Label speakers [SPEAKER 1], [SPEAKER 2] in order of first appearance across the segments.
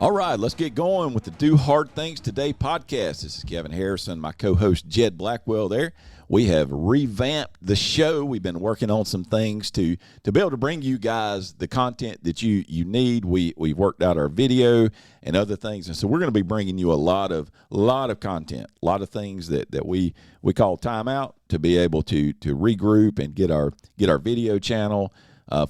[SPEAKER 1] All right, let's get going with the Do Hard Things Today podcast. This is Kevin Harrison, my co-host Jed Blackwell there. We have revamped the show. We've been working on some things to be able to bring you guys the content that you need. We've worked out our video and other things, and so we're going to be bringing you a lot of content, a lot of things that we call timeout to be able to regroup and get our video channel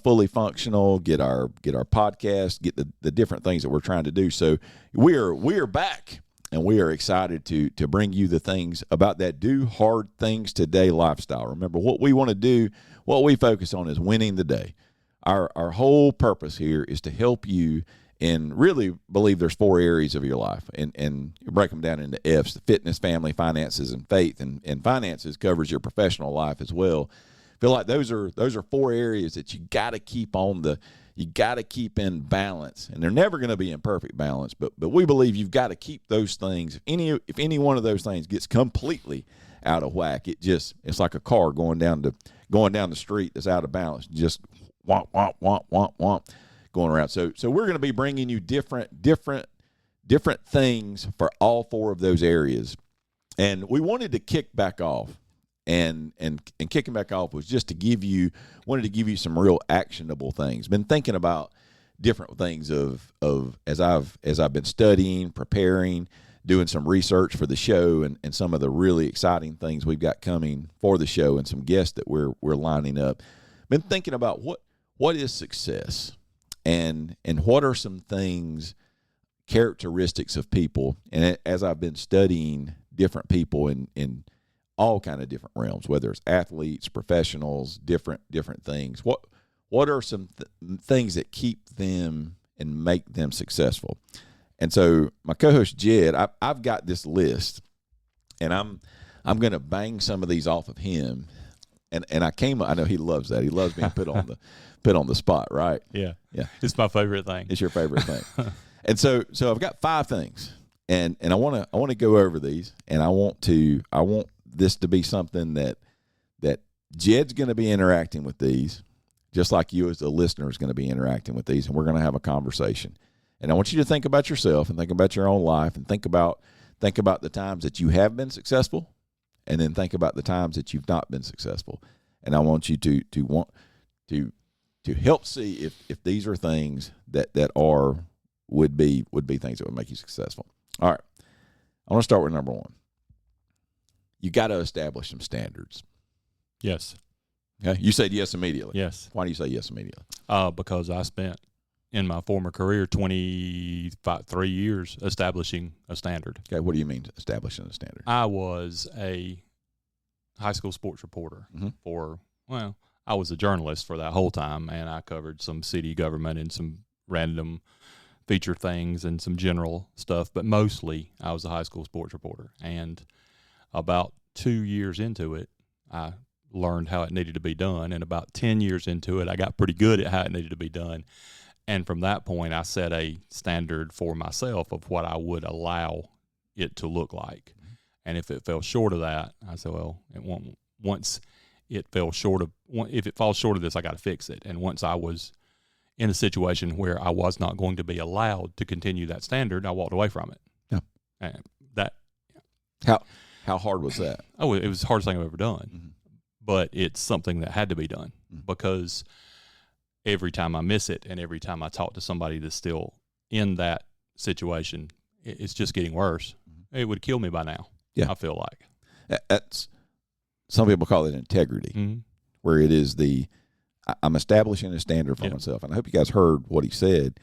[SPEAKER 1] fully functional, get our podcast, get the different things that we're trying to do. So we're back, and we are excited to bring you the things about that Do Hard Things Today lifestyle. Remember, what we want to do, what we focus on is winning the day. Our whole purpose here is to help you and really believe there's 4 areas of your life, and you break them down into F's: the fitness, family, finances, and faith. And finances covers your professional life as well. Feel like those are 4 areas that you got to keep in balance, and they're never going to be in perfect balance. But we believe you've got to keep those things. If any one of those things gets completely out of whack, it's like a car going down the street that's out of balance, just womp womp womp womp womp going around. So we're going to be bringing you different things for all 4 of those areas, and we wanted to kick back off. And kicking back off was just wanted to give you some real actionable things. Been thinking about different things of as I've been studying, preparing, doing some research for the show, and some of the really exciting things we've got coming for the show, and some guests that we're lining up. Been thinking about what is success, and what are some things, characteristics of people. And as I've been studying different people in all kind of different realms, whether it's athletes, professionals, different things. What are some things that keep them and make them successful? And so my co-host Jed, I've got this list, and I'm going to bang some of these off of him. And I know he loves that. He loves being put on the spot, right?
[SPEAKER 2] Yeah.
[SPEAKER 1] Yeah.
[SPEAKER 2] It's my favorite thing.
[SPEAKER 1] It's your favorite thing. And so I've got 5 things, and I want to go over these, and I want this to be something that Jed's going to be interacting with these, just like you as the listener is going to be interacting with these, and we're going to have a conversation. And I want you to think about yourself and think about your own life, and think about the times that you have been successful, and then think about the times that you've not been successful. And I want you to help see if these are things that would be things that would make you successful. All right. I want to start with number 1. You got to establish some standards.
[SPEAKER 2] Yes.
[SPEAKER 1] Okay. You said yes immediately.
[SPEAKER 2] Yes.
[SPEAKER 1] Why do you say yes immediately?
[SPEAKER 2] Because I spent in my former career 3 years establishing a standard.
[SPEAKER 1] Okay. What do you mean establishing a standard?
[SPEAKER 2] I was a high school sports reporter I was a journalist for that whole time, and I covered some city government and some random feature things and some general stuff, but mostly I was a high school sports reporter. And about 2 years into it, I learned how it needed to be done. And about 10 years into it, I got pretty good at how it needed to be done. And from that point, I set a standard for myself of what I would allow it to look like. Mm-hmm. And if it fell short of that, I said, well, if it falls short of this, I got to fix it. And once I was in a situation where I was not going to be allowed to continue that standard, I walked away from it.
[SPEAKER 1] Yeah.
[SPEAKER 2] And that.
[SPEAKER 1] How hard was that?
[SPEAKER 2] Oh, it was the hardest thing I've ever done.
[SPEAKER 1] Mm-hmm.
[SPEAKER 2] But it's something that had to be done, because every time I miss it, and every time I talk to somebody that's still in that situation, it's just getting worse. Mm-hmm. It would kill me by now. Yeah. I feel like.
[SPEAKER 1] That's, some people call it integrity,
[SPEAKER 2] mm-hmm.
[SPEAKER 1] where it is I'm establishing a standard for myself. And I hope you guys heard what he said.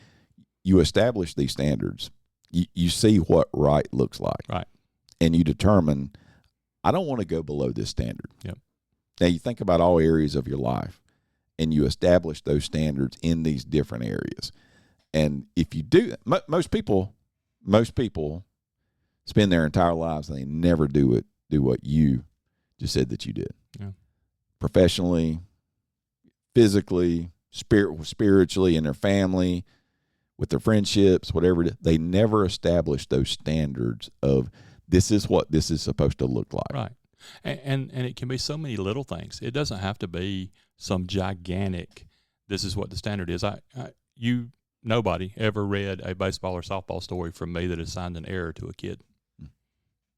[SPEAKER 1] You establish these standards. You see what right looks like.
[SPEAKER 2] Right.
[SPEAKER 1] And you determine, I don't want to go below this standard.
[SPEAKER 2] Yep.
[SPEAKER 1] Now, you think about all areas of your life, and you establish those standards in these different areas. And if you do, most people spend their entire lives and they never do what you just said that you did.
[SPEAKER 2] Yeah.
[SPEAKER 1] Professionally, physically, spiritually, in their family, with their friendships, whatever it is, they never establish those standards of this is what this is supposed to look like.
[SPEAKER 2] Right. And it can be so many little things. It doesn't have to be some gigantic, this is what the standard is. You nobody ever read a baseball or softball story from me that assigned an error to a kid.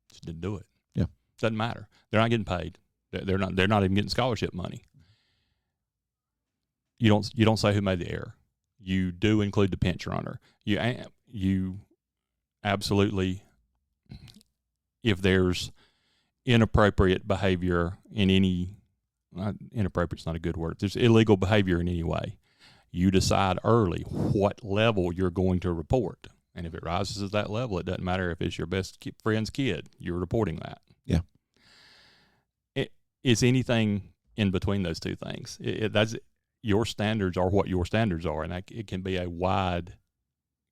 [SPEAKER 2] Just didn't do it.
[SPEAKER 1] Yeah.
[SPEAKER 2] Doesn't matter. They're not getting paid. They're not even getting scholarship money. You don't say who made the error. You do include the pinch runner. You absolutely, if there's inappropriate behavior in any, inappropriate is not a good word. If there's illegal behavior in any way, you decide early what level you're going to report. And if it rises to that level, it doesn't matter if it's your best friend's kid. You're reporting that.
[SPEAKER 1] Yeah.
[SPEAKER 2] It's anything in between those two things. That's your standards are what your standards are, and it can be a wide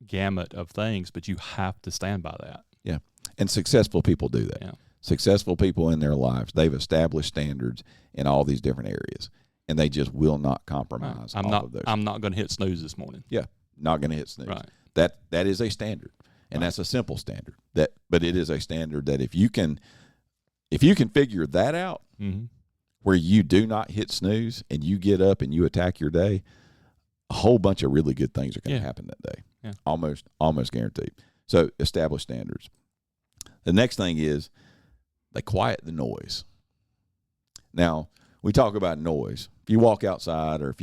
[SPEAKER 2] gamut of things, but you have to stand by that.
[SPEAKER 1] Yeah, and successful people do that.
[SPEAKER 2] Yeah.
[SPEAKER 1] Successful people in their lives, they've established standards in all these different areas, and they just will not compromise
[SPEAKER 2] I'm not going to hit snooze this morning.
[SPEAKER 1] Yeah, not going to hit snooze.
[SPEAKER 2] Right.
[SPEAKER 1] That is a standard, and that's a simple standard. But it is a standard that if you can figure that out,
[SPEAKER 2] mm-hmm.
[SPEAKER 1] where you do not hit snooze and you get up and you attack your day, a whole bunch of really good things are going to happen that day.
[SPEAKER 2] Yeah.
[SPEAKER 1] Almost guaranteed. So establish standards. The next thing is they quiet the noise. Now, we talk about noise. If you walk outside or if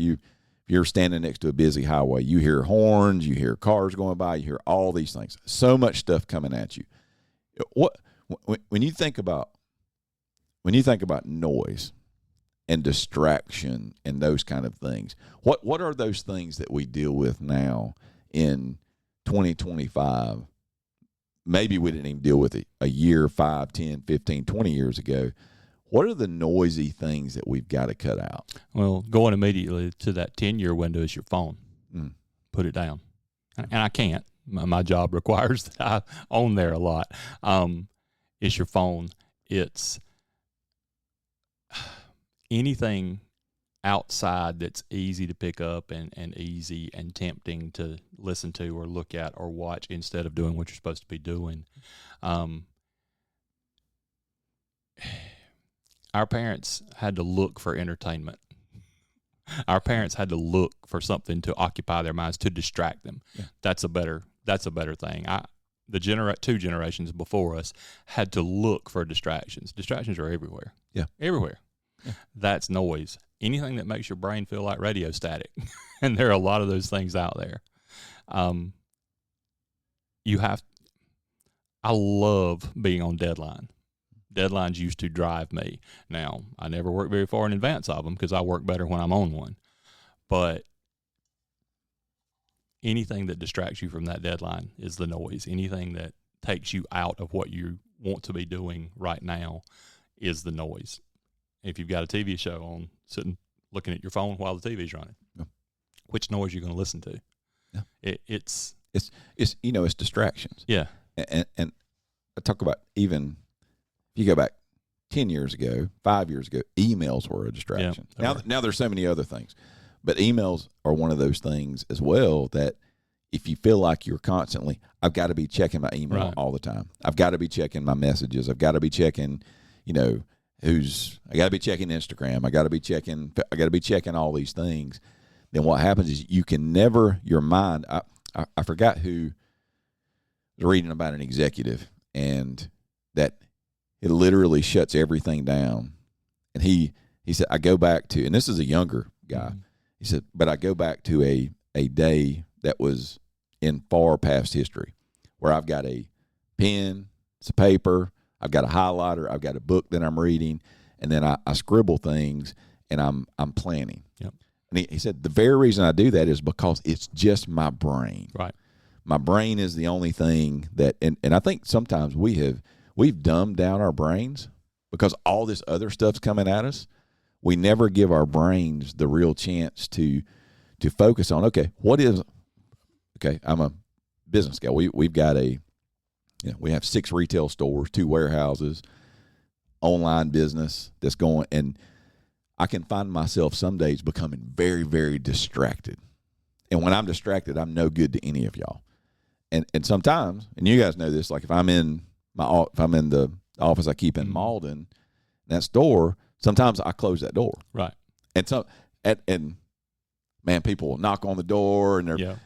[SPEAKER 1] you're standing next to a busy highway, you hear horns, you hear cars going by, you hear all these things. So much stuff coming at you. When you think about noise and distraction and those kind of things, what are those things that we deal with now in 2025? Maybe we didn't even deal with it a year, 5, 10, 15, 20 years ago. What are the noisy things that we've got to cut out?
[SPEAKER 2] Well, going immediately to that 10-year window is your phone. Put it down. And I can't. My job requires that I own there a lot. It's your phone. It's anything outside that's easy to pick up and easy and tempting to listen to or look at or watch instead of doing what you're supposed to be doing. Our parents had to look for entertainment. Our parents had to look for something to occupy their minds, to distract them. Yeah. That's a better thing. The two generations before us had to look for distractions. Distractions are everywhere.
[SPEAKER 1] Yeah.
[SPEAKER 2] Everywhere. Yeah. That's noise. Anything that makes your brain feel like radio static. And there are a lot of those things out there. I love being on deadline. Deadlines used to drive me. Now, I never work very far in advance of them because I work better when I'm on one. But anything that distracts you from that deadline is the noise. Anything that takes you out of what you want to be doing right now is the noise. If you've got a TV show on, sitting looking at your phone while the TV's running, which noise are you going to listen to? Yeah. It's
[SPEAKER 1] distractions.
[SPEAKER 2] Yeah.
[SPEAKER 1] And I talk about even if you go back 10 years ago, 5 years ago, emails were a distraction. Yeah, now there's so many other things, but emails are one of those things as well that if you feel like you're constantly, I've got to be checking my email all the time. I've got to be checking my messages. I've got to be checking, I got to be checking Instagram. I got to be checking all these things. Then what happens is you can never, your mind, I forgot who was reading about an executive and that it literally shuts everything down. And he said, I go back to, and this is a younger guy. Mm-hmm. He said, but I go back to a day that was in far past history where I've got a pen, it's a paper, I've got a highlighter, I've got a book that I'm reading, and then I scribble things and I'm planning.
[SPEAKER 2] Yep.
[SPEAKER 1] And he said, the very reason I do that is because it's just my brain.
[SPEAKER 2] Right.
[SPEAKER 1] My brain is the only thing that, and I think sometimes we've dumbed down our brains because all this other stuff's coming at us. We never give our brains the real chance to focus on, I'm a business guy. We've got we have 6 retail stores, 2 warehouses, online business that's going, and I can find myself some days becoming very, very distracted. And when I'm distracted, I'm no good to any of y'all. And sometimes, and you guys know this, like if I'm in the office I keep in Malden, that store, sometimes I close that door.
[SPEAKER 2] Right.
[SPEAKER 1] And people will knock on the door and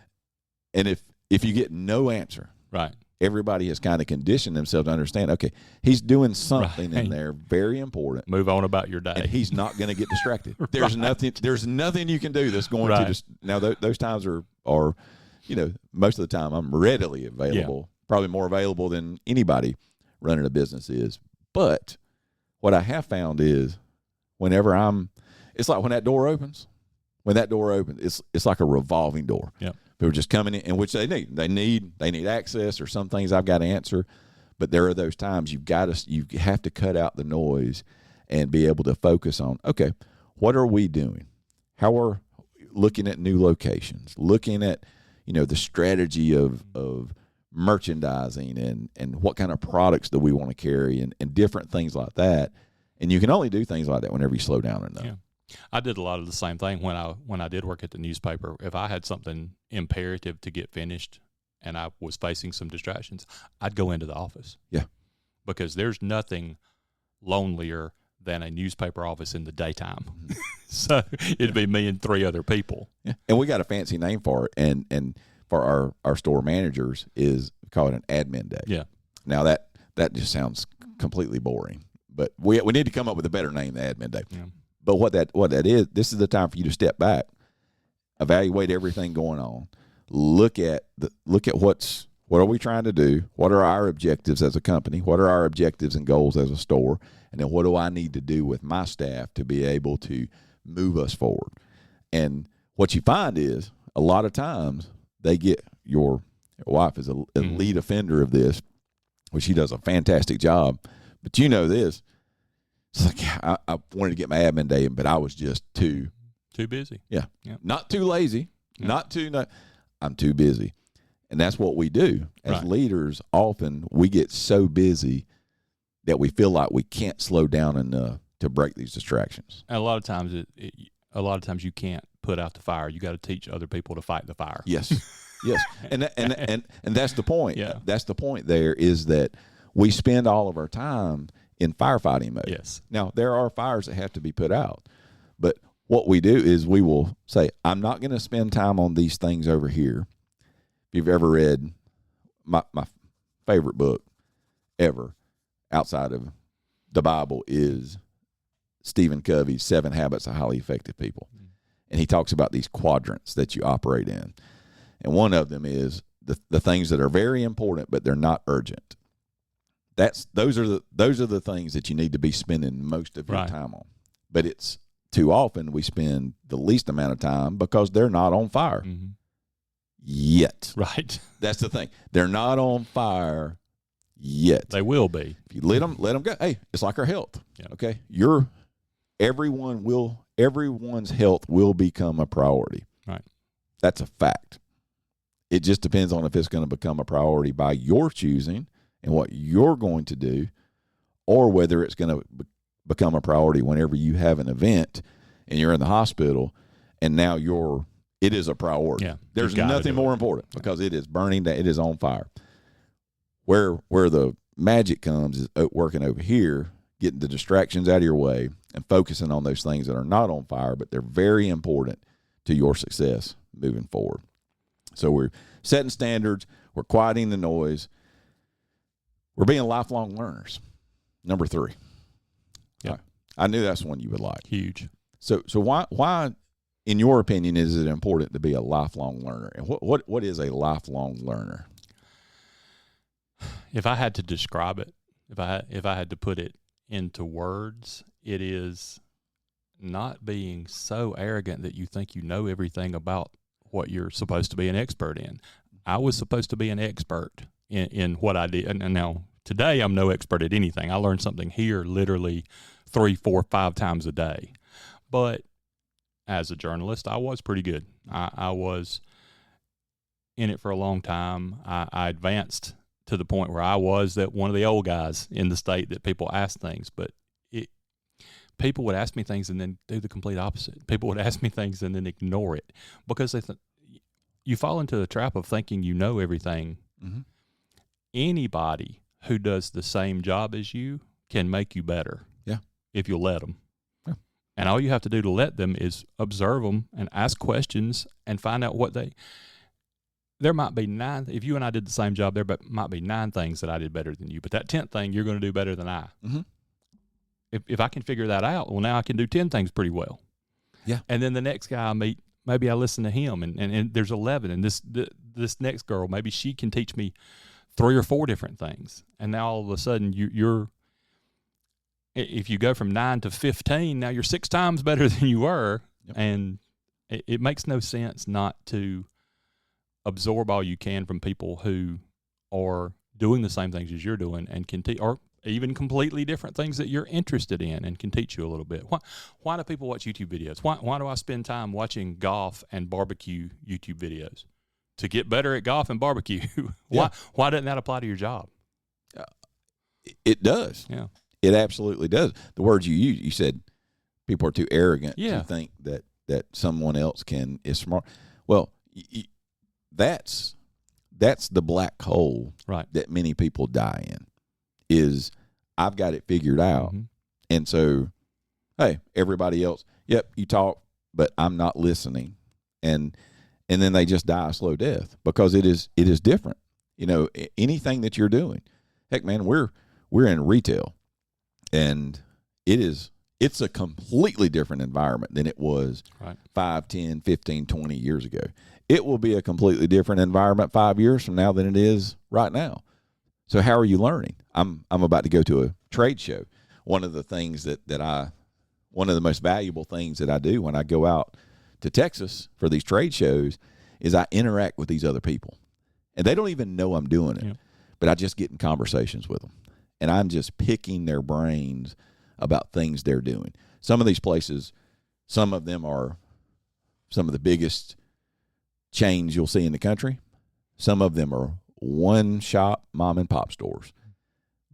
[SPEAKER 1] And if you get no answer,
[SPEAKER 2] right,
[SPEAKER 1] everybody has kind of conditioned themselves to understand, okay, he's doing something in there very important.
[SPEAKER 2] Move on about your day.
[SPEAKER 1] And he's not going to get distracted. There's nothing you can do that's going to just now those times are most of the time I'm readily available, probably more available than anybody running a business is. But what I have found is whenever it's like when that door opens, it's like a revolving door.
[SPEAKER 2] Yeah.
[SPEAKER 1] People are just coming in, and which they need. They need access, or some things I've got to answer. But there are those times you have to cut out the noise and be able to focus on, okay, what are we doing? How we're looking at new locations, looking at, the strategy of merchandising and what kind of products do we want to carry and different things like that. And you can only do things like that whenever you slow down enough.
[SPEAKER 2] Yeah. I did a lot of the same thing when I did work at the newspaper. If I had something imperative to get finished and I was facing some distractions, I'd go into the office.
[SPEAKER 1] Yeah.
[SPEAKER 2] Because there's nothing lonelier than a newspaper office in the daytime. Mm-hmm. So it'd be me and 3 other people.
[SPEAKER 1] Yeah. And we got a fancy name for it. And for our store managers is called an admin day.
[SPEAKER 2] Yeah.
[SPEAKER 1] Now that just sounds completely boring, but we need to come up with a better name than admin day.
[SPEAKER 2] Yeah.
[SPEAKER 1] But what that is, this is the time for you to step back, evaluate everything going on, look at what are we trying to do, what are our objectives as a company, what are our objectives and goals as a store, and then what do I need to do with my staff to be able to move us forward. And what you find is a lot of times they get your wife is a lead offender of this, which she does a fantastic job, but this. It's like I wanted to get my admin day in, but I was just too
[SPEAKER 2] busy.
[SPEAKER 1] Yeah. Not too lazy. Yeah. I'm too busy. And that's what we do. As leaders, often we get so busy that we feel like we can't slow down enough to break these distractions.
[SPEAKER 2] And a lot of times you can't put out the fire. You got to teach other people to fight the fire.
[SPEAKER 1] Yes. Yes. And that's the point.
[SPEAKER 2] Yeah.
[SPEAKER 1] That's the point there is that we spend all of our time in firefighting mode.
[SPEAKER 2] Yes.
[SPEAKER 1] Now, there are fires that have to be put out, but what we do is we will say, I'm not going to spend time on these things over here. If you've ever read my favorite book ever outside of the Bible is Stephen Covey's 7 Habits of Highly Effective People. Mm. And he talks about these quadrants that you operate in. And one of them is the things that are very important, but they're not urgent. Those are the things that you need to be spending most of your time on. But it's too often we spend the least amount of time because they're not on fire yet.
[SPEAKER 2] Right.
[SPEAKER 1] That's the thing. They're not on fire yet.
[SPEAKER 2] They will be.
[SPEAKER 1] If you let them go. Hey, it's like our health.
[SPEAKER 2] Yeah.
[SPEAKER 1] Okay. Everyone's health will become a priority.
[SPEAKER 2] Right.
[SPEAKER 1] That's a fact. It just depends on if it's going to become a priority by your choosing and what you're going to do, or whether it's going to become a priority whenever you have an event and you're in the hospital and now it is a priority.
[SPEAKER 2] Yeah,
[SPEAKER 1] there's nothing more important because it is burning, it is on fire. Where the magic comes is working over here, getting the distractions out of your way and focusing on those things that are not on fire, but they're very important to your success moving forward. So we're setting standards, we're quieting the noise, we're being lifelong learners. Number 3.
[SPEAKER 2] Yeah.
[SPEAKER 1] Right. I knew that's one you would like.
[SPEAKER 2] Huge.
[SPEAKER 1] So why, in your opinion, is it important to be a lifelong learner? And what is a lifelong learner?
[SPEAKER 2] If I had to describe it, if I had to put it into words, it is not being so arrogant that you think you know everything about what you're supposed to be an expert in. I was supposed to be an expert in what I did. And now today I'm no expert at anything. I learn something here literally 3, 4, 5 times a day. But as a journalist, I was pretty good. I was in it for a long time. I advanced to the point where I was that one of the old guys in the state that people ask things, but people would ask me things and then do the complete opposite. People would ask me things and then ignore it because you fall into the trap of thinking you know everything. Mm-hmm. Anybody who does the same job as you can make you better.
[SPEAKER 1] Yeah.
[SPEAKER 2] If you'll let them. Yeah. And all you have to do to let them is observe them and ask questions and find out what there might be 9. If you and I did the same job, there might be 9 things that I did better than you. But that 10th thing, you're going to do better than I.
[SPEAKER 1] Mm-hmm.
[SPEAKER 2] If I can figure that out, well, now I can do 10 things pretty well.
[SPEAKER 1] Yeah.
[SPEAKER 2] And then the next guy I meet, maybe I listen to him, and there's 11. And this next girl, maybe she can teach me 3 or 4 different things. And now all of a sudden you're if you go from 9 to 15, now you're 6 times better than you were. Yep. And it makes no sense not to absorb all you can from people who are doing the same things as you're doing and can or even completely different things that you're interested in and can teach you a little bit. Why do people watch YouTube videos? Why do I spend time watching golf and barbecue YouTube videos? To get better at golf and barbecue. Why doesn't that apply to your job?
[SPEAKER 1] It does.
[SPEAKER 2] Yeah.
[SPEAKER 1] It absolutely does. The words you used, you said people are too arrogant to think that someone else is smart. Well, that's the black hole that many people die in. Is I've got it figured out, and so hey, everybody else, yep, you talk, but I'm not listening, and then they just die a slow death because it is different. You know, anything that you're doing, heck, man, we're in retail, and it's a completely different environment than it was 5, 10, 15, 20 years ago. It will be a completely different environment 5 years from now than it is right now. So how are you learning? I'm about to go to a trade show. One of the things one of the most valuable things that I do when I go out to Texas for these trade shows is I interact with these other people. And they don't even know I'm doing it, but I just get in conversations with them. And I'm just picking their brains about things they're doing. Some of these places, some of them are some of the biggest chains you'll see in the country. Some of them are one-shop mom-and-pop stores.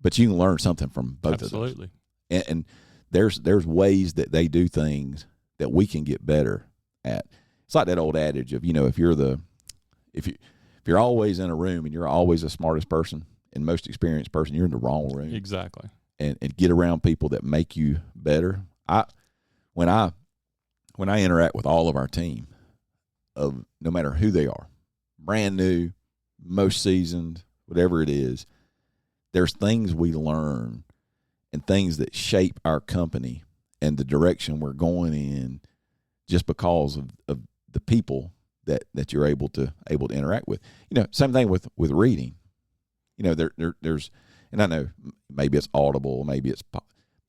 [SPEAKER 1] But you can learn something from both of those. Absolutely. And there's ways that they do things that we can get better at. It's like that old adage of, if you're always in a room and you're always the smartest person and most experienced person, you're in the wrong room.
[SPEAKER 2] Exactly.
[SPEAKER 1] And get around people that make you better. When I interact with all of our team, of no matter who they are, brand new, most seasoned, whatever it is, there's things we learn and things that shape our company and the direction we're going in just because of the people that you're able to interact with. Same thing with reading. There's, and I know maybe it's Audible, maybe it's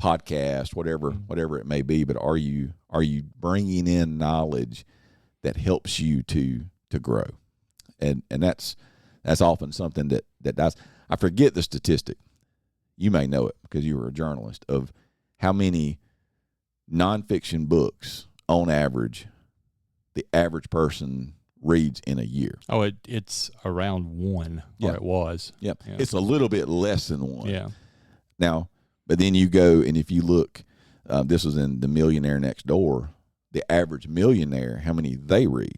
[SPEAKER 1] podcast, whatever it may be, but are you bringing in knowledge that helps you to grow? And that's often something that does. I forget the statistic. You may know it because you were a journalist, of how many nonfiction books on average the average person reads in a year.
[SPEAKER 2] Oh, it's around 1, or it was.
[SPEAKER 1] Yep. Yeah. It's a little bit less than 1.
[SPEAKER 2] Yeah.
[SPEAKER 1] Now, but then you go, and if you look, this was in The Millionaire Next Door, the average millionaire, how many they read.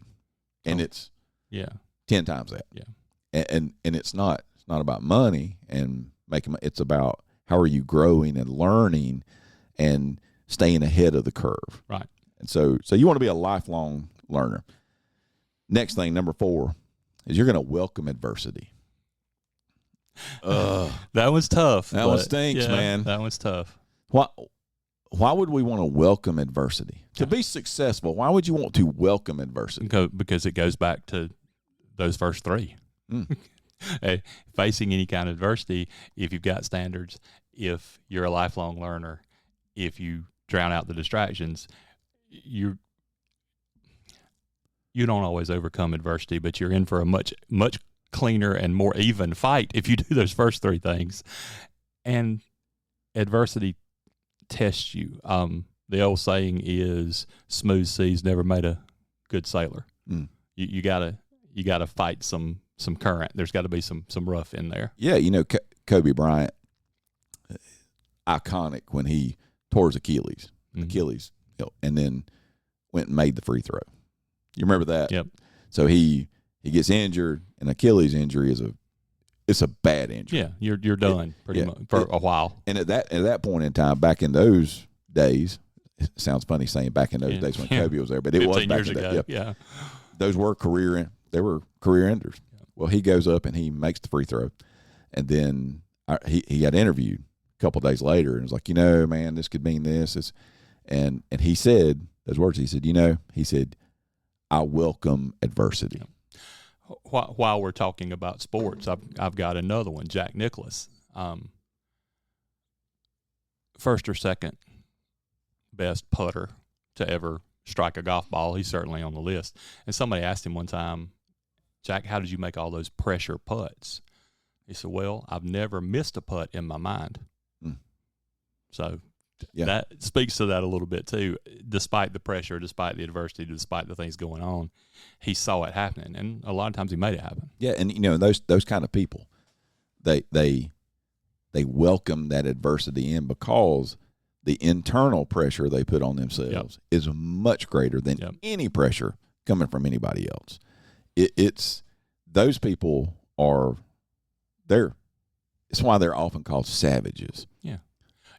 [SPEAKER 1] And it's 10 times that.
[SPEAKER 2] Yeah.
[SPEAKER 1] And it's not about money and making money. It's about how are you growing and learning and staying ahead of the curve.
[SPEAKER 2] Right.
[SPEAKER 1] And so you want to be a lifelong learner. Next thing, number 4, is you're going to welcome adversity.
[SPEAKER 2] That was tough.
[SPEAKER 1] That one stinks, man.
[SPEAKER 2] That was tough.
[SPEAKER 1] Why would we want to welcome adversity? To be successful, why would you want to welcome adversity?
[SPEAKER 2] Because it goes back to those first 3. Facing any kind of adversity, if you've got standards, if you're a lifelong learner, if you drown out the distractions, you don't always overcome adversity, but you're in for a much cleaner and more even fight if you do those first 3 things. And adversity tests you. The old saying is, smooth seas never made a good sailor. You gotta fight some current. There's got to be some rough in there.
[SPEAKER 1] Yeah, Kobe Bryant, iconic when he tore his Achilles, and then went and made the free throw. You remember that?
[SPEAKER 2] Yep.
[SPEAKER 1] So he gets injured, and Achilles injury it's a bad injury.
[SPEAKER 2] Yeah, you're done pretty much for a while.
[SPEAKER 1] And at that point in time, back in those days, it sounds funny saying back in those days when Kobe was there, but it was back
[SPEAKER 2] years
[SPEAKER 1] in
[SPEAKER 2] ago.
[SPEAKER 1] Those were career they were career enders. Yeah. Well, he goes up and he makes the free throw, and then he got interviewed a couple of days later and was like, man, this could mean this. And he said those words. He said, he said, I welcome adversity.
[SPEAKER 2] Yeah. While we're talking about sports, I've got another one, Jack Nicklaus. First or second best putter to ever strike a golf ball. He's certainly on the list. And somebody asked him one time, Jack, how did you make all those pressure putts? He said, well, I've never missed a putt in my mind. So that speaks to that a little bit too. Despite the pressure, despite the adversity, despite the things going on, he saw it happening, and a lot of times he made it happen.
[SPEAKER 1] Yeah, and those kind of people, they welcome that adversity in because the internal pressure they put on themselves is much greater than any pressure coming from anybody else. It's those people are there. It's why they're often called savages.
[SPEAKER 2] Yeah.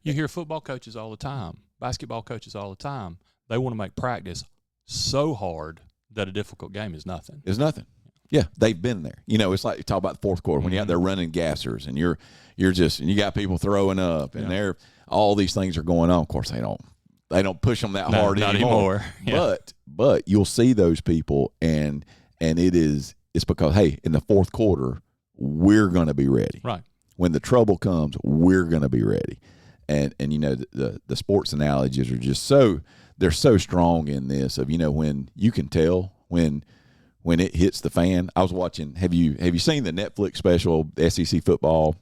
[SPEAKER 2] You hear football coaches all the time, basketball coaches all the time. They want to make practice so hard that a difficult game is nothing.
[SPEAKER 1] It's nothing. Yeah, they've been there. It's like you talk about the fourth quarter when you're out there running gassers and you're just and you got people throwing up and they're all these things are going on. Of course, they don't push them that hard anymore.
[SPEAKER 2] Yeah.
[SPEAKER 1] But you'll see those people and it's because hey, in the fourth quarter we're going to be ready.
[SPEAKER 2] Right.
[SPEAKER 1] When the trouble comes, we're going to be ready. And the sports analogies are just they're so strong in this of when you can tell when it hits the fan. I was watching. Have you seen the Netflix special SEC football?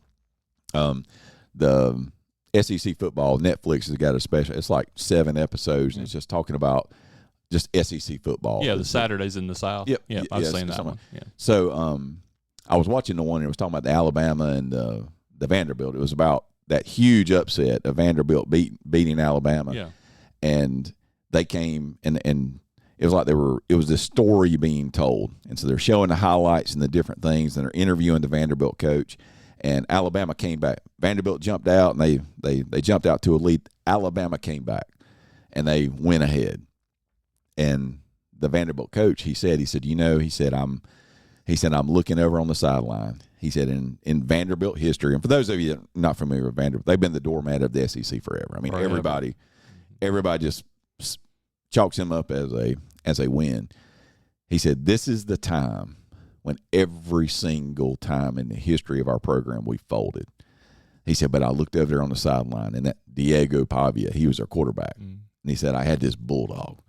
[SPEAKER 1] The SEC football Netflix has got a special. It's like 7 episodes, and it's just talking about just SEC football.
[SPEAKER 2] Yeah, the Saturdays in the South.
[SPEAKER 1] Yep.
[SPEAKER 2] Yeah, I've seen that one. Yeah.
[SPEAKER 1] So I was watching the one that was talking about the Alabama and the Vanderbilt. It was about that huge upset of Vanderbilt beating Alabama.
[SPEAKER 2] Yeah.
[SPEAKER 1] And they came and it was like it was this story being told. And so they're showing the highlights and the different things and they're interviewing the Vanderbilt coach. And Alabama came back. Vanderbilt jumped out and they jumped out to a lead. Alabama came back and they went ahead. And the Vanderbilt coach, he said, I'm looking over on the sideline. He said, in Vanderbilt history, and for those of you not familiar with Vanderbilt, they've been the doormat of the SEC forever. I mean, everybody just chalks him up as a win. He said, this is the time when every single time in the history of our program we folded. He said, but I looked over there on the sideline, and that Diego Pavia, he was our quarterback. And he said, I had this bulldog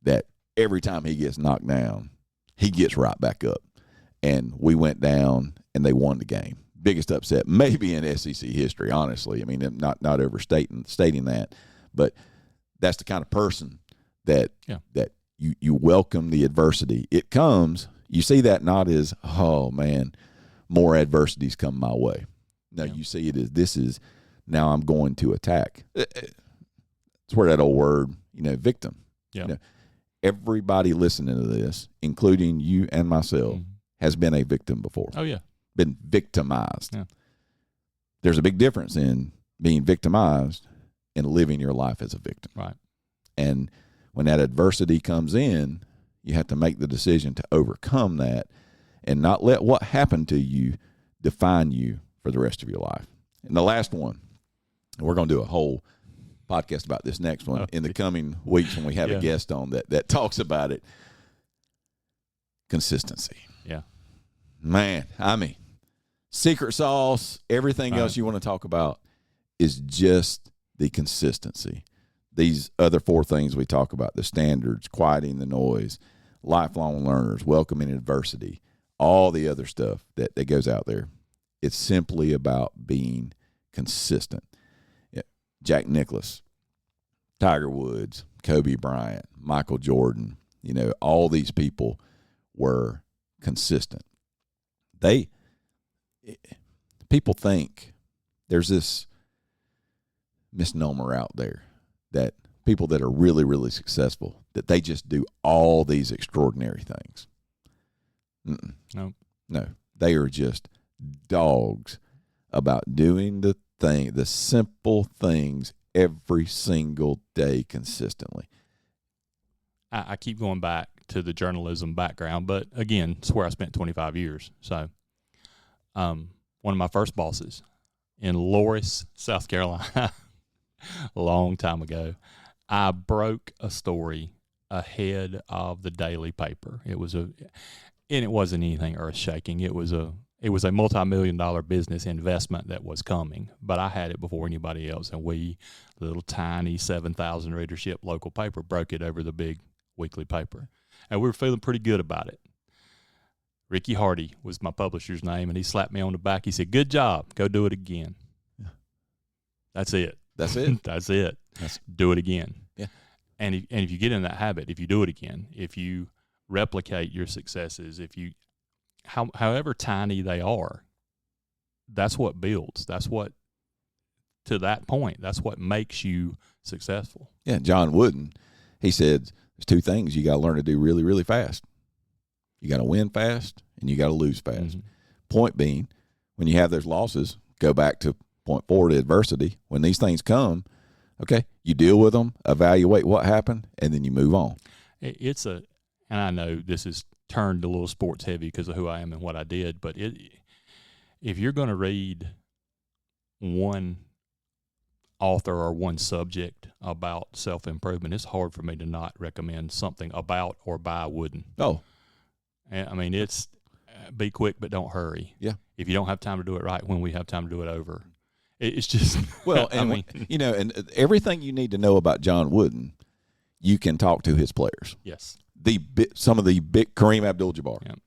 [SPEAKER 1] that every time he gets knocked down, he gets right back up. And we went down, and they won the game. Biggest upset maybe in SEC history, honestly. I mean, not overstating that, but that's the kind of person that you welcome the adversity. It comes. You see that not as, oh, man, more adversities come my way. No, you see it as this is now I'm going to attack. It's where that old word, victim.
[SPEAKER 2] Yeah.
[SPEAKER 1] Everybody listening to this, including you and myself, has been a victim before.
[SPEAKER 2] Oh, yeah.
[SPEAKER 1] Been victimized.
[SPEAKER 2] Yeah.
[SPEAKER 1] There's a big difference in being victimized and living your life as a victim.
[SPEAKER 2] Right.
[SPEAKER 1] And when that adversity comes in, you have to make the decision to overcome that and not let what happened to you define you for the rest of your life. And the last one, and we're going to do a whole podcast about this next one in the coming weeks when we have a guest on that talks about it. Consistency.
[SPEAKER 2] Yeah.
[SPEAKER 1] Man, I mean, secret sauce, everything else you want to talk about is just the consistency. These other 4 things we talk about, the standards, quieting the noise, lifelong learners, welcoming adversity, all the other stuff that goes out there. It's simply about being consistent. Yeah. Jack Nicklaus, Tiger Woods, Kobe Bryant, Michael Jordan, all these people were consistent. People think there's this misnomer out there that people that are really, really successful, that they just do all these extraordinary things. No, they are just dogs about doing the simple things every single day consistently.
[SPEAKER 2] I keep going back to the journalism background, but again, it's where I spent 25 years. So, one of my first bosses in Loris, South Carolina, a long time ago, I broke a story ahead of the daily paper. It wasn't anything earth-shaking. It was a multi-million-dollar business investment that was coming, but I had it before anybody else, and we, little tiny 7,000 readership local paper, broke it over the big weekly paper, and we were feeling pretty good about it. Ricky Hardy was my publisher's name, and he slapped me on the back. He said, "Good job. Go do it again." Yeah. That's it.
[SPEAKER 1] That's it.
[SPEAKER 2] That's it. Do it again.
[SPEAKER 1] Yeah.
[SPEAKER 2] And if you get in that habit, if you do it again, if you replicate your successes, however tiny they are, that's what builds. That's what, to that point, that's what makes you successful.
[SPEAKER 1] Yeah, John Wooden, he said there's two things you got to learn to do really, really fast. You got to win fast and you got to lose fast. Mm-hmm. Point being, when you have those losses, go back to point forward to adversity. When these things come, okay, you deal with them, evaluate what happened, and then you move on.
[SPEAKER 2] And I know this is turned a little sports heavy because of who I am and what I did, but if you're going to read one author or one subject about self-improvement, it's hard for me to not recommend something about or by Wooden.
[SPEAKER 1] Oh.
[SPEAKER 2] I mean, it's be quick but don't hurry.
[SPEAKER 1] Yeah.
[SPEAKER 2] If you don't have time to do it right, when we have time to do it over. It's just
[SPEAKER 1] well, and and everything you need to know about John Wooden, you can talk to his players.
[SPEAKER 2] Yes.
[SPEAKER 1] Some of the big Kareem Abdul-Jabbar.
[SPEAKER 2] Yep.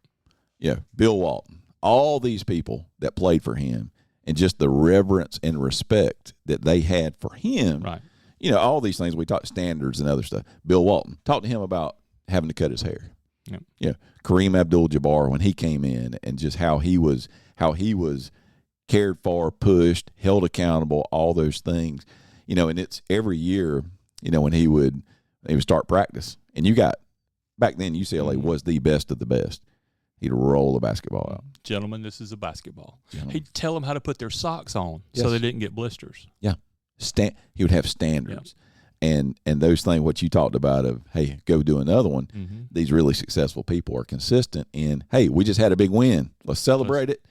[SPEAKER 1] Yeah, Bill Walton. All these people that played for him, and just the reverence and respect that they had for him.
[SPEAKER 2] Right.
[SPEAKER 1] All these things we talk standards and other stuff. Bill Walton, talk to him about having to cut his hair.
[SPEAKER 2] Yep.
[SPEAKER 1] Kareem Abdul-Jabbar, when he came in, and just how he was cared for, pushed, held accountable, all those things. And it's every year, when he would start practice, and you got back then UCLA was the best of the best. He'd roll the basketball out.
[SPEAKER 2] Gentlemen, this is a basketball. He'd tell them how to put their socks on so they didn't get blisters.
[SPEAKER 1] Yeah. He would have standards. And those things, what you talked about of, hey, go do another one, these really successful people are consistent in, hey, we just had a big win. Let's celebrate it.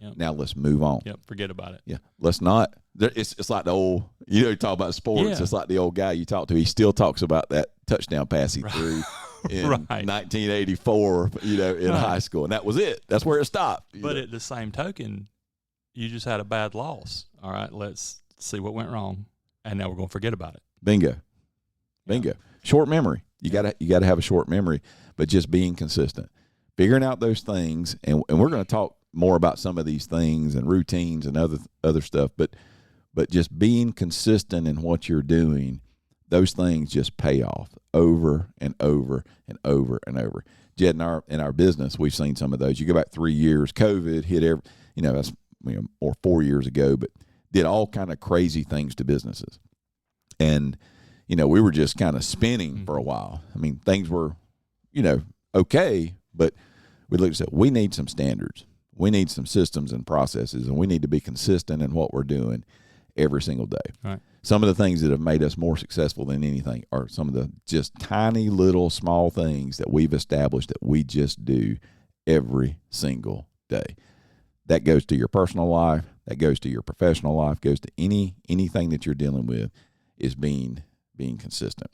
[SPEAKER 1] Yep. Now let's move on.
[SPEAKER 2] Yep, forget about it.
[SPEAKER 1] Yeah, let's not. It's like the old, you talk about sports. Yeah. It's like the old guy you talk to. He still talks about that touchdown pass he threw in 1984, in high school. And that was it. That's where it stopped.
[SPEAKER 2] But at the same token, you just had a bad loss. All right, let's see what went wrong. And now we're going to forget about it.
[SPEAKER 1] Bingo. Short memory. You gotta have a short memory, but just being consistent. Figuring out those things, and we're going to talk more about some of these things and routines and other stuff, but just being consistent in what you're doing, those things just pay off over and over and over and over. Jed, in our business, we've seen some of those. You go back 3 years, COVID hit that's or 4 years ago, but did all kind of crazy things to businesses. And, we were just kind of spinning for a while. I mean, things were, okay, but we looked and said, we need some standards. We need some systems and processes, and we need to be consistent in what we're doing every single day.
[SPEAKER 2] Right.
[SPEAKER 1] Some of the things that have made us more successful than anything are some of the just tiny little small things that we've established that we just do every single day. That goes to your personal life. That goes to your professional life. Goes to anything that you're dealing with is being consistent.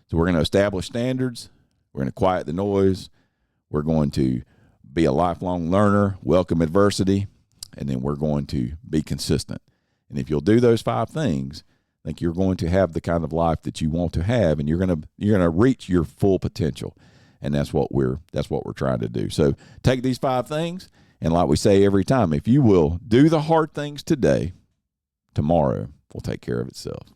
[SPEAKER 1] So we're going to establish standards. We're going to quiet the noise. We're going to be a lifelong learner, welcome adversity, and then we're going to be consistent. And if you'll do those 5 things, I think you're going to have the kind of life that you want to have, and you're going to reach your full potential. And that's what we're trying to do. So take these 5 things, and like we say every time, if you will do the hard things today, tomorrow will take care of itself.